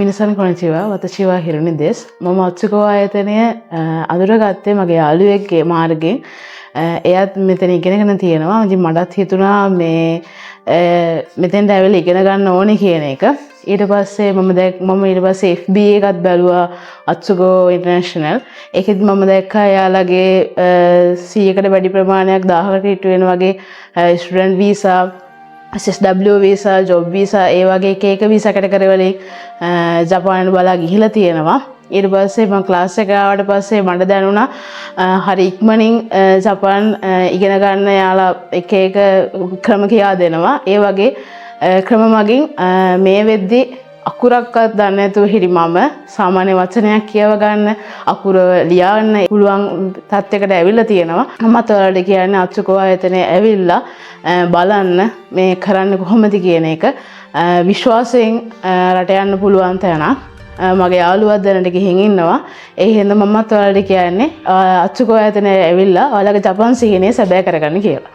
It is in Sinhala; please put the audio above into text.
මිනිසන් කොනිචිවා වතචිවා හිරුනි දෙස් මම අත්සුකෝ ආයතනය අඳුරගත්තේ මගේ යාළුවෙක්ගේ මාර්ගයෙන් එයත් මෙතන ඉගෙනගෙන තියෙනවා. ඉතින් මටත් හිතුණා මේ මෙතෙන්ට ඇවිල්ලා ඉගෙන ගන්න ඕනේ කියන එක. ඊට පස්සේ මම ඊට පස්සේ FB එකත් බැලුවා අත්සුකෝ ඉන්ටර්නැෂනල්. ඒකෙත් මම දැක්කා එයාලගේ 100කට වැඩි ප්‍රමාණයක් 1000කට හිට වෙන වගේ student visa SSW visa job visa ඒ වගේ එක වීසා කැටගරි වලින් ජපානයට බලා ගිහිලා තියෙනවා. ඊට පස්සේ මම ක්ලාස් එක ආවට පස්සේ මට දැනුණා හරි ඉක්මනින් ජපාන් ඉගෙන ගන්න යාලා එක ක්‍රම කියා දෙනවා. ඒ වගේ ක්‍රම මගින් මේ වෙද්දි අකුරක්වත් දන්නේ නැතුව හිටි මම සාමාන්‍ය වචනයක් කියව ගන්න අකුර ලියන්න පුළුවන් තත්යකට ඇවිල්ලා තියෙනවා. මමත් ඔයාලට කියන්නේ අත්සුකෝ ආයතනයේ ඇවිල්ලා බලන්න මේ කරන්න කොහොමද කියන එක විශ්වාසයෙන් රට යන්න පුළුවන් තැනක්. මගේ යාළුවා දැනට ගිහින් ඉන්නවා. ඒ හින්දා මමත් ඔයාලට කියන්නේ අත්සුකෝ ආයතනයේ ඇවිල්ලා ඔයාලගේ ජපාන් සිහිනය සැබෑ කරගන්න කියලා.